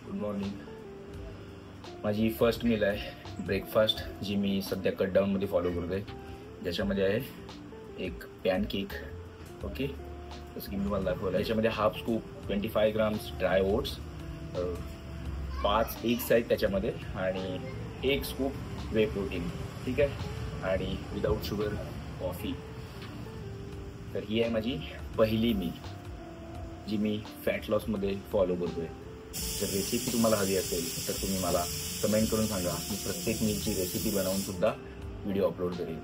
Good morning. माझी first meal आहे breakfast, जी मी सध्या कट डाऊनमध्ये फॉलो करतोय. ज्याच्यामध्ये आहे एक पॅनकेक. ओके, जसं की मी तुम्हाला दाखवलं. याच्यामध्ये half scoop 25 grams dry oats, 5 eggs आहेत त्याच्यामध्ये, आणि 1 स्कूप वे प्रोटीन. ठीक आहे, आणि विदाऊट शुगर कॉफी. तर ही आहे माझी पहिली मील, जी मी फॅट लॉसमध्ये फॉलो करतोय. जर रेसिपी तुम्हाला हवी असेल तर तुम्ही मला कमेंट करून सांगा. मी प्रत्येक मीलची रेसिपी बनवून सुद्धा व्हिडिओ अपलोड करेन.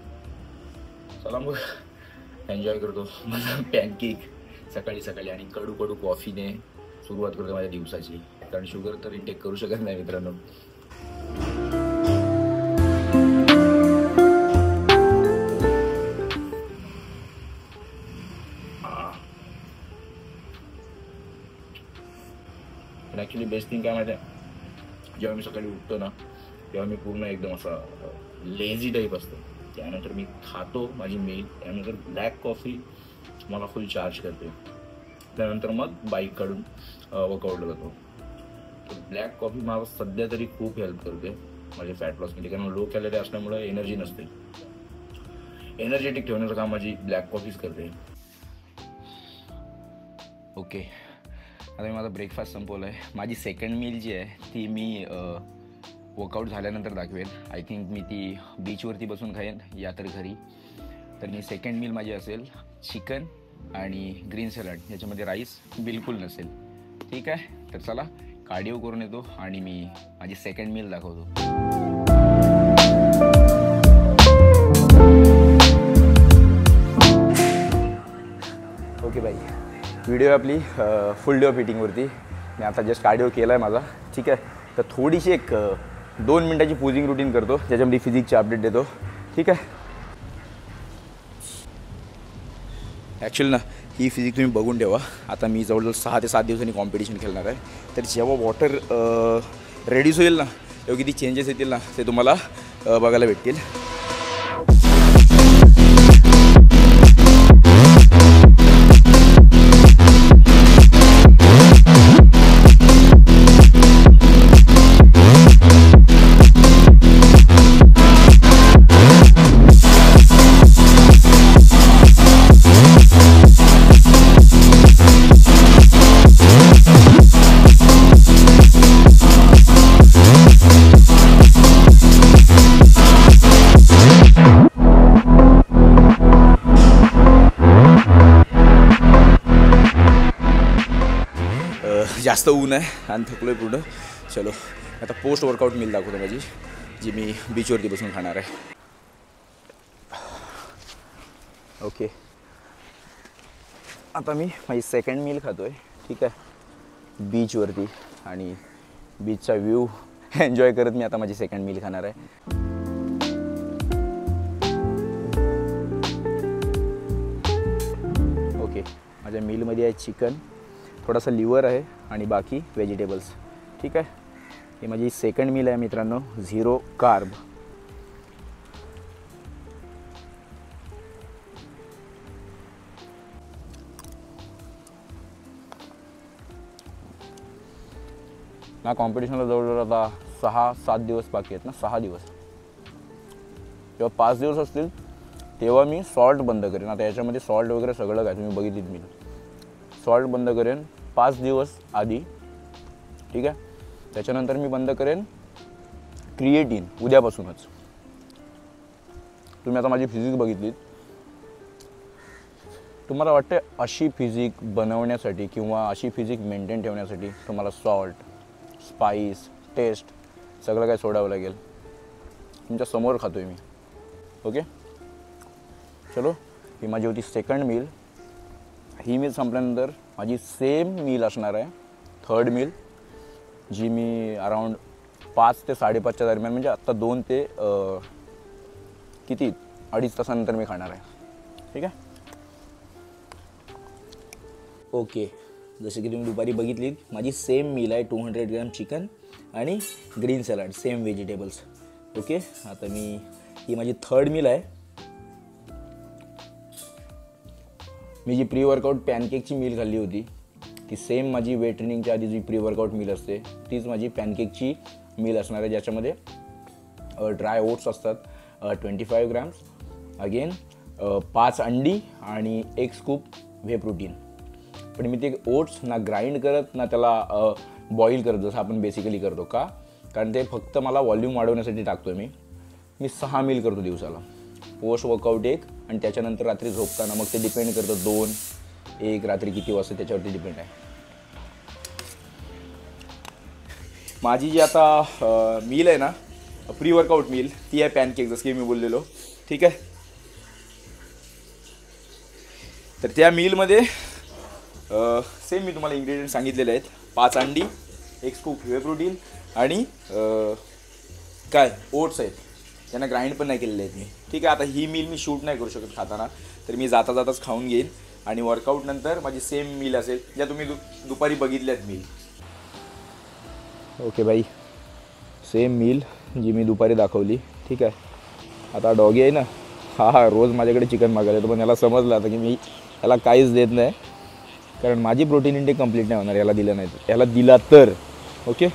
चला मग एन्जॉय करतो माझा पॅनकेक सकाळी सकाळी, आणि कडू कडू कॉफीने सुरुवात करतो माझ्या दिवसाची. कारण शुगर तर इंटेक करू शकत नाही मित्रांनो. पण ॲक्च्युली बेस्ट थिंग काय माहिती आहे, जेव्हा मी सकाळी उठतो ना तेव्हा मी पूर्ण एकदम असा लेझी टाईप असतो. त्यानंतर मी खातो माझी मील, त्यानंतर ब्लॅक कॉफी मला फुल चार्ज करते. त्यानंतर मग बाईक काढून वर्कआउटला जातो. तर ब्लॅक कॉफी मला सध्या तरी खूप हेल्प करते माझ्या फॅट लॉसमध्ये. कारण लो कॅलरी असल्यामुळे एनर्जी नसते. एनर्जेटिक ठेवण्याचं काम माझी ब्लॅक कॉफीच करते. ओके, आता मी माझा ब्रेकफास्ट संपवला आहे. माझी सेकंड मील जी आहे ती मी वर्कआउट झाल्यानंतर दाखवेल. आय थिंक मी ती बीचवरती बसून खाईन या तर घरी. तर मी सेकंड मील माझी असेल चिकन आणि ग्रीन सॅलड, याच्यामध्ये राईस बिलकुल नसेल. ठीक आहे, तर चला कार्डिओ करून येतो आणि मी माझी सेकंड मील दाखवतो. ओके बाई, व्हिडिओ आपली फुल डे ऑफ इटिंगवरती. मी आता जस्ट कार्डिओ केला आहे माझा. ठीक आहे, तर थोडीशी एक 2 मिनिटाची पोजिंग रुटीन करतो, ज्याच्यामध्ये फिजिक्सची अपडेट देतो. ठीक आहे, ॲक्च्युअली ना ही फिजिक्स तुम्ही बघून ठेवा. आता मी जवळजवळ 6 ते 7 दिवसांनी कॉम्पिटिशन खेळणार आहे. तर जेव्हा वॉटर रेड्यूस होईल ना, तेव्हा किती चेंजेस येतील ना ते तुम्हाला बघायला भेटतील. जास्त ऊन आहे आणि थकलो आहे पूर्ण. चलो आता पोस्ट वर्कआउट मील दाखवतो माझी, जी मी बीचवरती बसून खाणार आहे. ओके, आता मी माझी सेकंड मील खातो आहे. ठीक आहे, बीचवरती, आणि बीचचा व्ह्यू एन्जॉय करत मी आता माझी सेकंड मील खाणार आहे. ओके, माझ्या मीलमध्ये आहे चिकन, थोडासा लिव्हर आहे आणि बाकी व्हेजिटेबल्स. ठीक आहे, ही माझी सेकंड मील आहे मित्रांनो, 0 कार्ब. ना कॉम्पिटिशनला जवळजवळ आता 6-7 दिवस बाकी आहेत ना, 6 दिवस. जेव्हा 5 दिवस असतील तेव्हा मी सॉल्ट बंद करेन. आता याच्यामध्ये सॉल्ट वगैरे सगळं काय तुम्ही बघितलीत मी. सॉल्ट बंद करेन 5 दिवस आधी. ठीक आहे, त्याच्यानंतर मी बंद करेन क्रिएटिन उद्यापासूनच. तुम्ही आता माझी फिजिक्स बघितलीत. तुम्हाला वाटते अशी फिजिक बनवण्यासाठी किंवा अशी फिजिक मेंटेन ठेवण्यासाठी तुम्हाला सॉल्ट, स्पाइस, टेस्ट सगळं काय सोडावं लागेल? तुमच्या समोर खातो आहे मी. ओके, चलो ही माझी होती सेकंड मील. ही मील संपल्यानंतर माझी सेम मील असणार आहे थर्ड मील, जी मी अराउंड 5 ते 5:30च्या दरम्यान, म्हणजे आत्ता 2 ते किती 2.5 तासानंतर मी खाणार आहे. ठीक आहे. ओके, जसे की तुम्ही दुपारी बघितलीत माझी सेम मील आहे. 200 ग्रॅम चिकन आणि green salad, same vegetables. Okay, आता ही माझी थर्ड मील आहे. मी जी प्री वर्कआउट पॅनकेकची मील खाल्ली होती ती सेम माझी वेट ट्रेनिंगच्या आधी जी प्री वर्कआउट मील असते तीच माझी पॅनकेकची मील असणार आहे, ज्याच्यामध्ये ड्राय ओट्स असतात 25 ग्रॅम्स, अगेन 5 अंडी आणि 1 स्कूप व्हे प्रोटीन. पण मी ते ओट्स ना ग्राइंड करत ना त्याला बॉईल करत जसं आपण बेसिकली करतो. का? कारण ते फक्त मला व्हॉल्यूम वाढवण्यासाठी टाकतो आहे. मी 6 मील करतो दिवसाला, पोस्ट वर्कआउट 1 आणि त्याच्यानंतर रात्री झोपताना. मग ते डिपेंड करतं 2, 1 रात्री किती वाजता त्याच्यावरती डिपेंड आहे. माझी जी आता मील आहे ना, प्री वर्कआउट मील, ती आहे पॅनकेक, जसं की मी बोललेलो. ठीक आहे. तर त्या मीलमध्ये सेम मी तुम्हाला इन्ग्रेडियंट सांगितलेले आहेत. 5 अंडी, 1 स्कूप व्हे प्रोटीन आणि काय ओट्स आहेत, त्यांना ग्राइंड पण नाही केलेले आहेत मी. ठीक आहे. आता ही मील मी शूट नाही करू शकत खाताना, तर मी जाता जाताच खाऊन घेईन आणि वर्कआउट नंतर माझी सेम मील असेल ज्या तुम्ही दुपारी बघितल्यात मील. ओके बाई, सेम मील जी मी दुपारी दाखवली. ठीक आहे. आता डॉगी आहे ना, हा रोज माझ्याकडे चिकन मागायला येतो, पण याला समजलं आता की मी याला काहीच देत नाही, कारण माझी प्रोटीन इंटेक कंप्लीट नाही होणार याला दिलं नाही तर. याला दिला तर ओके.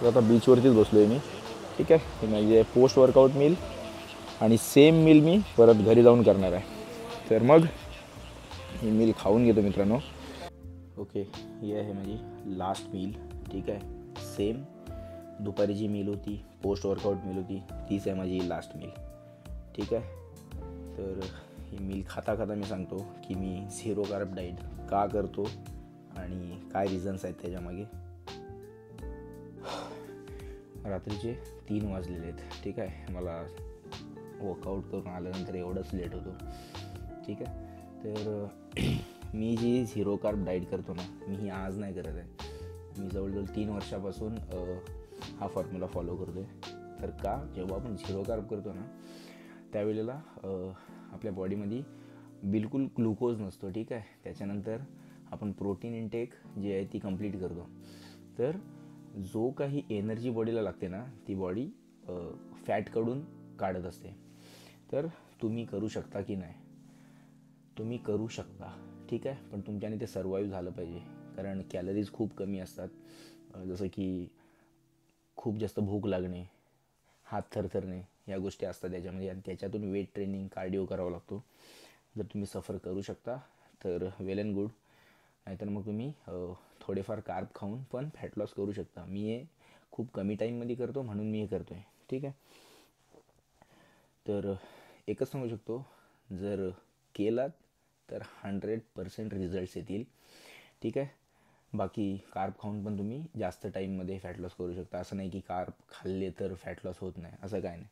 तर आता बीचवरतीच बसलो आहे मी. ठीक आहे. ही माझी पोस्ट वर्कआउट मील आणि सेम मील मी परत घरी जाऊन करणार आहे. तर मग ही मील खाऊन घेतो मित्रांनो. ओके, ही आहे माझी लास्ट मील. ठीक आहे. सेम दुपारी जी मील होती, पोस्ट वर्कआउट मील होती, तीच आहे माझी लास्ट मील. ठीक आहे. तर ही मील खाता खाता मी सांगतो की मी 0 कार्ब डाईट का करतो आणि काय रिझन्स आहेत त्याच्यामागे. रात्रीचे 3 वाजलेले आहेत. ठीक आहे. मला वर्कआउट करून आल्यानंतर एवढंच लेट होतो. ठीक आहे. तर मी जी 0 कार्ब डाईट करतो ना, मी ही आज नाही करत आहे. मी जवळजवळ 3 वर्षापासून हा फॉर्म्युला फॉलो करतो आहे. तर का? जेव्हा आपण 0 कार्ब करतो ना, त्यावेळेला आपल्या बॉडीमध्ये बिलकुल ग्लुकोज नसतो. ठीक आहे. त्याच्यानंतर आपण प्रोटीन इंटेक जी आहे ती कंप्लीट करतो. तर जो काही एनर्जी बॉडीला लागते ना, ती बॉडी फॅटकडून काढत असते. तर तुम्ही करू शकता की नाही? तुम्ही करू शकता. ठीक आहे. पण तुमच्याने ते सर्वाईव्ह झालं पाहिजे, कारण कॅलरीज खूप कमी असतात. जसं की खूप जास्त भूक लागणे, हात थरथरणे, या गोष्टी असतात त्याच्यामध्ये. आणि त्याच्यातून वेट ट्रेनिंग, कार्डिओ करावा लागतो. जर तुम्ही सफर करू शकता तर वेल अँड गुड. नाहीतर मग तुम्ही थोडेफार कार्ब खाऊन पण फॅट लॉस करू शकता. मी हे खूप कमी टाईममध्ये करतो, म्हणून मी हे करतो आहे. ठीक आहे. तर एकच सांगू शकतो, जर केलात तर 100% रिझल्ट्स येतील. ठीक आहे. बाकी कार्ब खाऊन पण तुम्ही जास्त टाईममध्ये फॅट लॉस करू शकता. असं नाही की कार्ब खाल्ले तर फॅट लॉस होत नाही, असं काय नाही.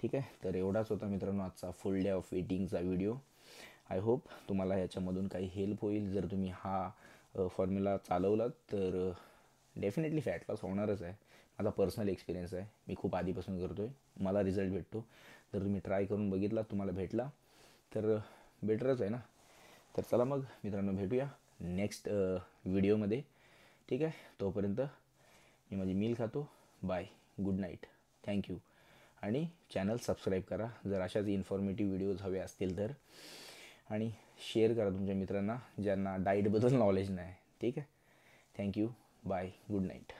ठीक आहे. तर एवढाच होता मित्रांनो आजचा फुल डे ऑफ ईटिंगचा व्हिडिओ. आय होप तुम्हाला याच्यामधून काही हेल्प होईल. जर तुम्ही हा फॉर्म्युला चालवलात तर डेफिनेटली फॅट लॉस होणारच आहे. माझा पर्सनल एक्सपिरियन्स आहे, मी खूप आधीपासून करतो आहे, मला रिझल्ट भेटतो. जर तुम्ही ट्राय करून बघितला, तुम्हाला भेटला तर बेटरच आहे ना. तर चला मग मित्रांनो, भेटूया नेक्स्ट व्हिडिओमध्ये. ठीक आहे. तोपर्यंत मी माझी मील खातो. Bye, good night, thank you. आणि चॅनल सबस्क्राईब करा जर अशाच इन्फॉर्मेटिव्ह व्हिडिओज हवे असतील तर. आणि शेअर करा तुमच्या मित्रांना ज्यांना डाईटबद्दल नॉलेज नाही. ठीक आहे. थँक्यू. Bye, good night.